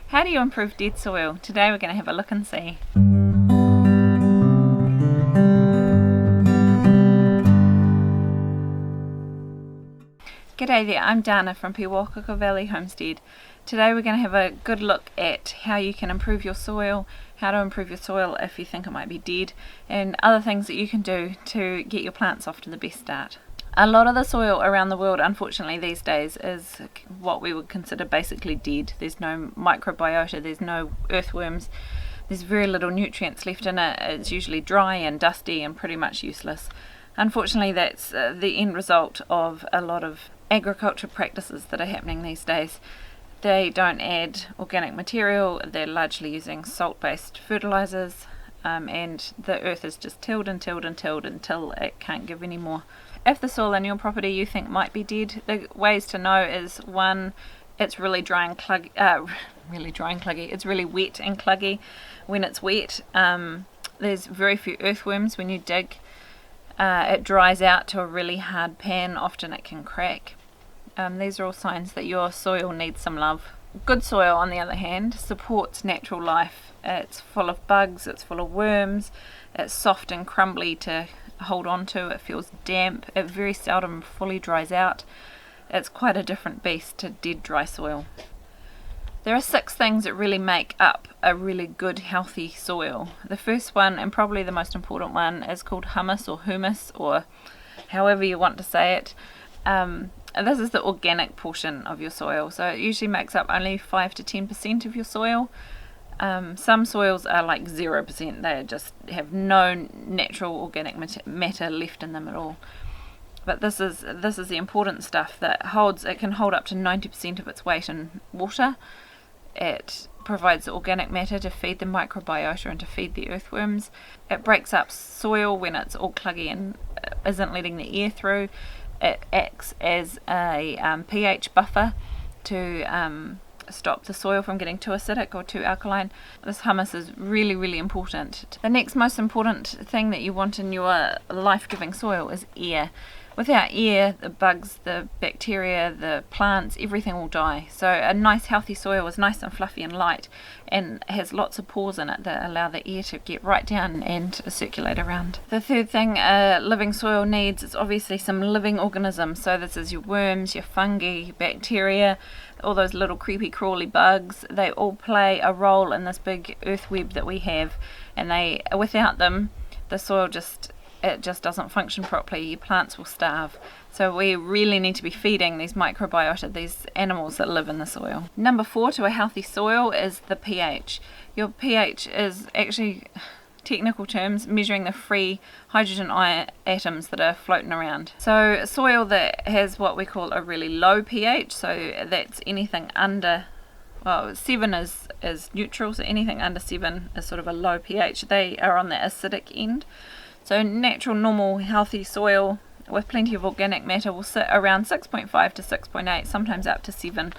How do you improve dead soil? Today we're going to have a look and see. G'day there, I'm Dana from Pewakaka Valley Homestead. Today we're going to have a good look at how you can improve your soil, how to improve your soil if you think it might be dead, and other things that you can do to get your plants off to the best start. A lot of the soil around the world, unfortunately these days, is what we would consider basically dead. There's no microbiota, there's no earthworms, there's very little nutrients left in it. It's usually dry and dusty and pretty much useless. Unfortunately, that's the end result of a lot of agriculture practices that are happening these days. They don't add organic material, they're largely using salt-based fertilizers, and the earth is just tilled and tilled and tilled until it can't give any more. If the soil in your property you think might be dead, the ways to know is, one, it's really dry and cluggy. It's really wet and cluggy. When it's wet, there's very few earthworms. When you dig, it dries out to a really hard pan. Often it can crack. These are all signs that your soil needs some love. Good soil, on the other hand, supports natural life. It's full of bugs, it's full of worms, it's soft and crumbly to hold on to, it feels damp, it very seldom fully dries out. It's quite a different beast to dead dry soil. There are 6 things that really make up a really good healthy soil. The first one, and probably the most important one, is called humus or humus, or however you want to say it. This is the organic portion of your soil, so it usually makes up only 5 to 10% of your soil. Some soils are like 0%, they just have no natural organic matter left in them at all. But this is the important stuff that it can hold up to 90% of its weight in water. It provides organic matter to feed the microbiota and to feed the earthworms. It breaks up soil when it's all cluggy and isn't letting the air through. It acts as a pH buffer to stop the soil from getting too acidic or too alkaline. This humus is really, really important. The next most important thing that you want in your life-giving soil is air. Without air, the bugs, the bacteria, the plants, everything will die. So a nice healthy soil is nice and fluffy and light and has lots of pores in it that allow the air to get right down and circulate around. The third thing a living soil needs is obviously some living organisms. So this is your worms, your fungi, bacteria, all those little creepy crawly bugs. They all play a role in this big earth web that we have, and without them the soil just doesn't function properly. Your plants will starve. So we really need to be feeding these microbiota, these animals that live in the soil. Number 4 to a healthy soil is the pH. Your pH is actually, technical terms, measuring the free hydrogen atoms that are floating around. So soil that has what we call a really low pH, so that's anything under, 7 is neutral, so anything under 7 is sort of a low pH. They are on the acidic end. So natural, normal, healthy soil with plenty of organic matter will sit around 6.5 to 6.8, sometimes up to 7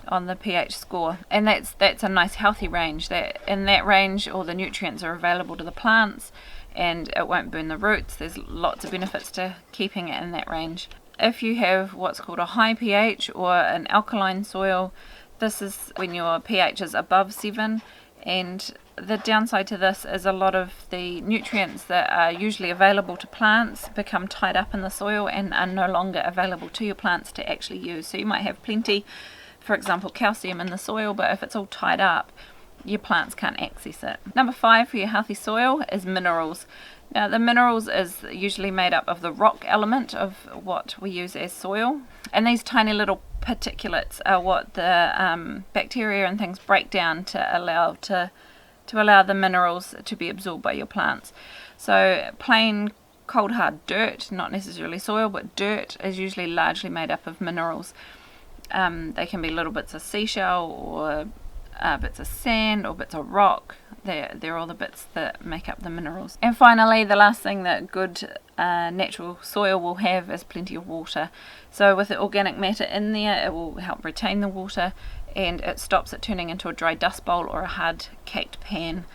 on the pH score. And that's a nice healthy range. In that range, all the nutrients are available to the plants and it won't burn the roots. There's lots of benefits to keeping it in that range. If you have what's called a high pH or an alkaline soil, this is when your pH is above 7, and the downside to this is a lot of the nutrients that are usually available to plants become tied up in the soil and are no longer available to your plants to actually use. So you might have plenty, for example, calcium in the soil, but if it's all tied up, your plants can't access it. Number 5 for your healthy soil is minerals. Now the minerals is usually made up of the rock element of what we use as soil, and these tiny little particulates are what the bacteria and things break down to allow the minerals to be absorbed by your plants. So plain cold hard dirt, not necessarily soil, but dirt is usually largely made up of minerals. They can be little bits of seashell or bits of sand or bits of rock. They're all the bits that make up the minerals. And finally, the last thing that good natural soil will have is plenty of water. So with the organic matter in there, it will help retain the water and it stops it turning into a dry dust bowl or a hard caked pan.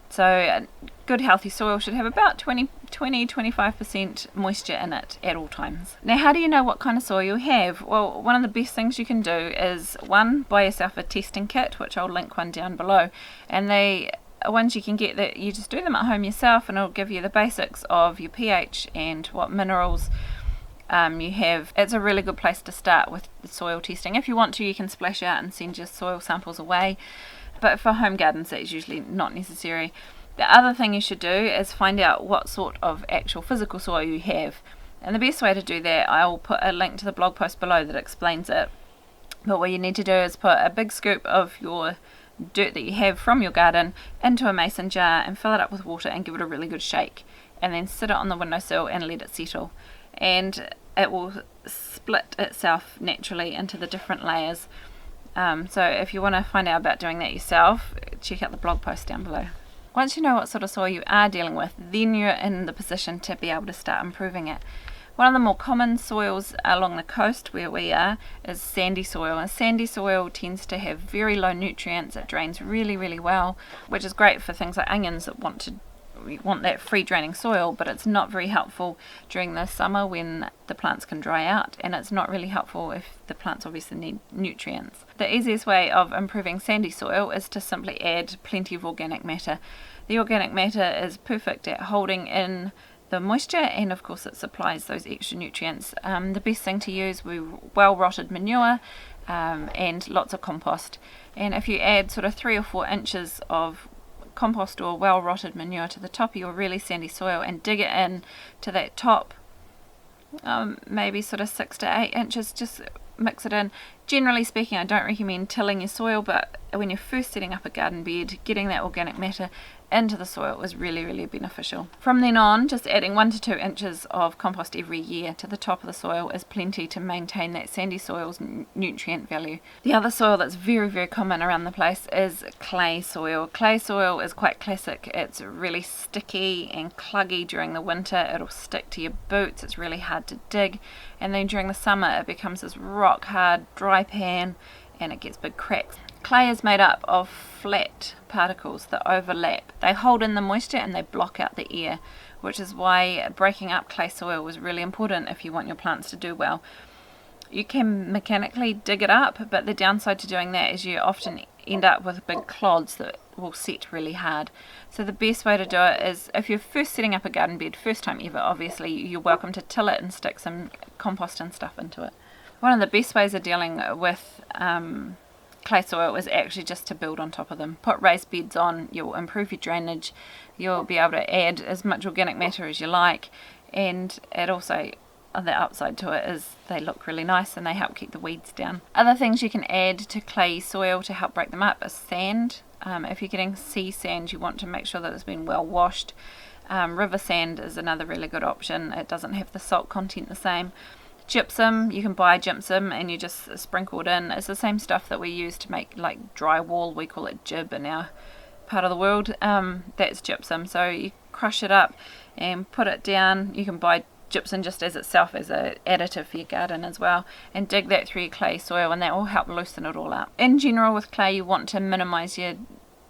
So good healthy soil should have about 20 20-25% moisture in it at all times. Now, how do you know what kind of soil you have? Well, one of the best things you can do is, one, buy yourself a testing kit, which I'll link one down below, and they ones you can get that you just do them at home yourself, and it'll give you the basics of your pH and what minerals you have. It's a really good place to start with the soil testing. If you want to, you can splash out and send your soil samples away, but for home gardens that's usually not necessary. The other thing you should do is find out what sort of actual physical soil you have, and the best way to do that, I'll put a link to the blog post below that explains it. But what you need to do is put a big scoop of your dirt that you have from your garden into a mason jar and fill it up with water and give it a really good shake, and then sit it on the windowsill and let it settle, and it will split itself naturally into the different layers. So if you want to find out about doing that yourself, check out the blog post down below. Once you know what sort of soil you are dealing with, then you're in the position to be able to start improving it. One of the more common soils along the coast where we are is sandy soil, and sandy soil tends to have very low nutrients. It drains really, really well, which is great for things like onions that want that free draining soil, but it's not very helpful during the summer when the plants can dry out, and it's not really helpful if the plants obviously need nutrients. The easiest way of improving sandy soil is to simply add plenty of organic matter. The organic matter is perfect at holding in the moisture, and of course it supplies those extra nutrients. The best thing to use will be well rotted manure and lots of compost, and if you add sort of 3 or 4 inches of compost or well rotted manure to the top of your really sandy soil and dig it in to that top, maybe sort of 6 to 8 inches, just mix it in. Generally speaking, I don't recommend tilling your soil, but when you're first setting up a garden bed, getting that organic matter into the soil is really, really beneficial. From then on, just adding 1 to 2 inches of compost every year to the top of the soil is plenty to maintain that sandy soil's nutrient value. The other soil that's very, very common around the place is clay soil. Clay soil is quite classic. It's really sticky and cluggy during the winter. It'll stick to your boots. It's really hard to dig, and then during the summer it becomes this rock hard dry pan and it gets big cracks. Clay is made up of flat particles that overlap. They hold in the moisture and they block out the air, which is why breaking up clay soil was really important if you want your plants to do well. You can mechanically dig it up, but the downside to doing that is you often end up with big clods that will set really hard. So the best way to do it is, if you're first setting up a garden bed, first time ever, obviously you're welcome to till it and stick some compost and stuff into it. One of the best ways of dealing with clay soil is actually just to build on top of them. Put raised beds on, you'll improve your drainage, you'll be able to add as much organic matter as you like, and it also, the upside to it is they look really nice and they help keep the weeds down. Other things you can add to clay soil to help break them up is sand. If you're getting sea sand, you want to make sure that it's been well washed. River sand is another really good option. It doesn't have the salt content the same. Gypsum, you can buy gypsum and you just sprinkle it in. It's the same stuff that we use to make like drywall. We call it gyp in our part of the world. That's gypsum. So you crush it up and put it down. You can buy gypsum just as itself as an additive for your garden as well, and dig that through your clay soil, and that will help loosen it all up. In general with clay, you want to minimize your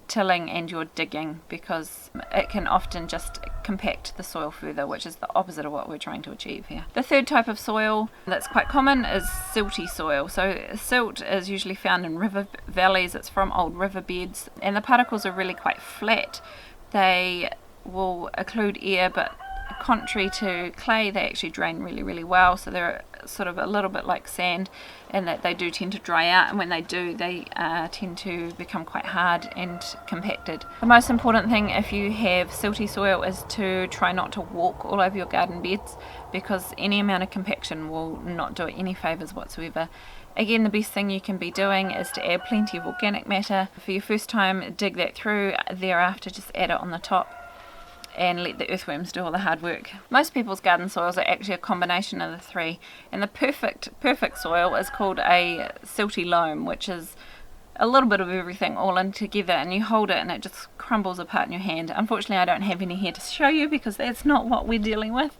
tilling and your digging because it can often just compact the soil further, which is the opposite of what we're trying to achieve here. The third type of soil that's quite common is silty soil. So silt is usually found in river valleys. It's from old river beds, and the particles are really quite flat. They will occlude air, but contrary to clay, they actually drain really, really well. So they're sort of a little bit like sand in that they do tend to dry out, and when they do, they tend to become quite hard and compacted. The most important thing if you have silty soil is to try not to walk all over your garden beds, because any amount of compaction will not do it any favours whatsoever. Again, the best thing you can be doing is to add plenty of organic matter. For your first time, dig that through. Thereafter, just add it on the top and let the earthworms do all the hard work. Most people's garden soils are actually a combination of the three, and the perfect soil is called a silty loam, which is a little bit of everything all in together, and you hold it and it just crumbles apart in your hand. Unfortunately, I don't have any here to show you because that's not what we're dealing with.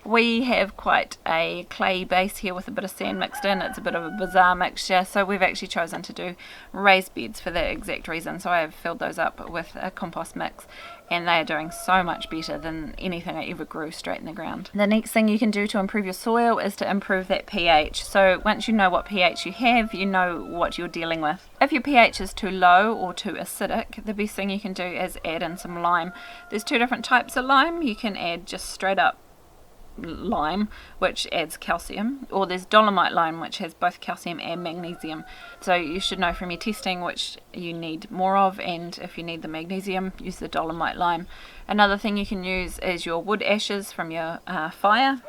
We have quite a clay base here with a bit of sand mixed in. It's a bit of a bizarre mixture, so we've actually chosen to do raised beds for that exact reason. So I have filled those up with a compost mix, and they are doing so much better than anything I ever grew straight in the ground. The next thing you can do to improve your soil is to improve that pH. So once you know what pH you have, you know what you're dealing with. If your pH is too low or too acidic, the best thing you can do is add in some lime. There's two different types of lime. You can add just straight up lime, which adds calcium, or there's dolomite lime, which has both calcium and magnesium. So you should know from your testing which you need more of, and if you need the magnesium, use the dolomite lime. Another thing you can use is your wood ashes from your fire.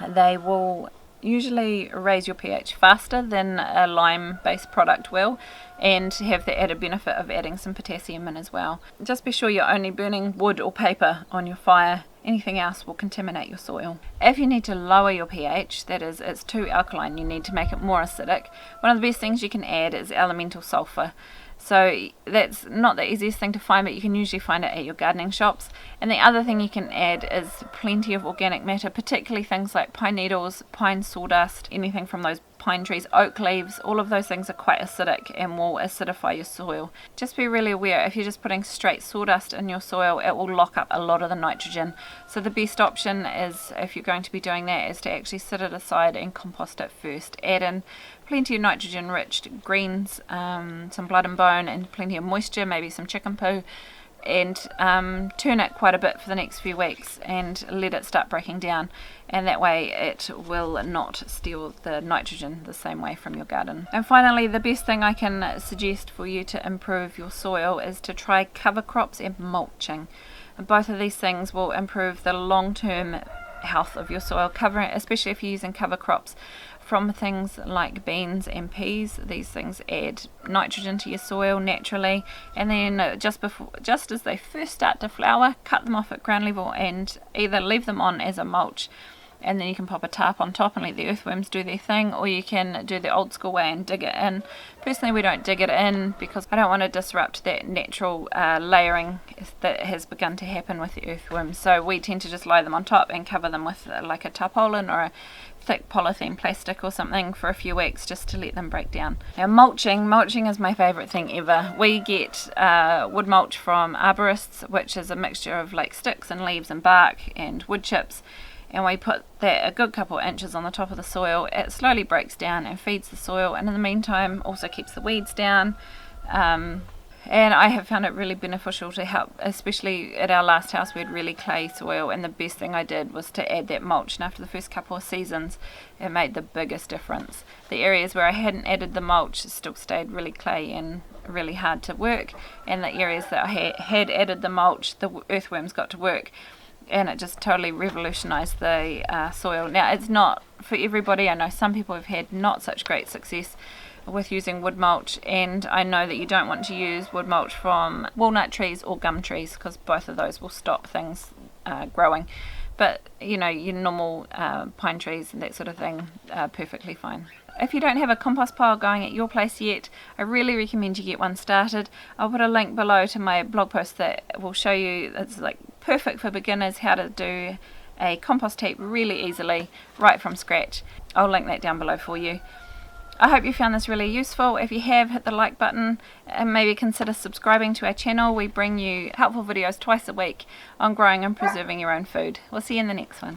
They will usually raise your pH faster than a lime based product will, and have the added benefit of adding some potassium in as well. Just be sure you're only burning wood or paper on your fire. Anything else will contaminate your soil. If you need to lower your pH, that is, it's too alkaline, you need to make it more acidic, one of the best things you can add is elemental sulfur. So that's not the easiest thing to find, but you can usually find it at your gardening shops. And the other thing you can add is plenty of organic matter, particularly things like pine needles, pine sawdust, anything from those pine trees, oak leaves. All of those things are quite acidic and will acidify your soil. Just be really aware, if you're just putting straight sawdust in your soil, it will lock up a lot of the nitrogen. So the best option is, if you're going to be doing that, is to actually set it aside and compost it first. Add in plenty of nitrogen rich greens, some blood and bone, and plenty of moisture, maybe some chicken poo, and turn it quite a bit for the next few weeks and let it start breaking down, and that way it will not steal the nitrogen the same way from your garden. And finally, the best thing I can suggest for you to improve your soil is to try cover crops and mulching. Both of these things will improve the long-term health of your soil, covering, especially if you're using cover crops from things like beans and peas. These things add nitrogen to your soil naturally, and then just as they first start to flower, cut them off at ground level and either leave them on as a mulch, and then you can pop a tarp on top and let the earthworms do their thing, or you can do the old school way and dig it in. Personally, we don't dig it in because I don't want to disrupt that natural layering that has begun to happen with the earthworms, so we tend to just lay them on top and cover them with like a tarpaulin or a thick polythene plastic or something for a few weeks just to let them break down. Now mulching is my favourite thing ever. We get wood mulch from arborists, which is a mixture of like sticks and leaves and bark and wood chips, and we put that a good couple of inches on the top of the soil. It slowly breaks down and feeds the soil, and in the meantime also keeps the weeds down. And I have found it really beneficial to help, especially at our last house we had really clay soil, and the best thing I did was to add that mulch, and after the first couple of seasons it made the biggest difference. The areas where I hadn't added the mulch still stayed really clay and really hard to work, and the areas that I had added the mulch, the earthworms got to work, and it just totally revolutionized the soil. Now, it's not for everybody. I know some people have had not such great success with using wood mulch, and I know that you don't want to use wood mulch from walnut trees or gum trees because both of those will stop things growing. But you know, your normal pine trees and that sort of thing are perfectly fine. If you don't have a compost pile going at your place yet, I really recommend you get one started. I'll put a link below to my blog post that will show you, it's like perfect for beginners, how to do a compost heap really easily right from scratch. I'll link that down below for you. I hope you found this really useful. If you have, hit the like button and maybe consider subscribing to our channel. We bring you helpful videos twice a week on growing and preserving your own food. We'll see you in the next one.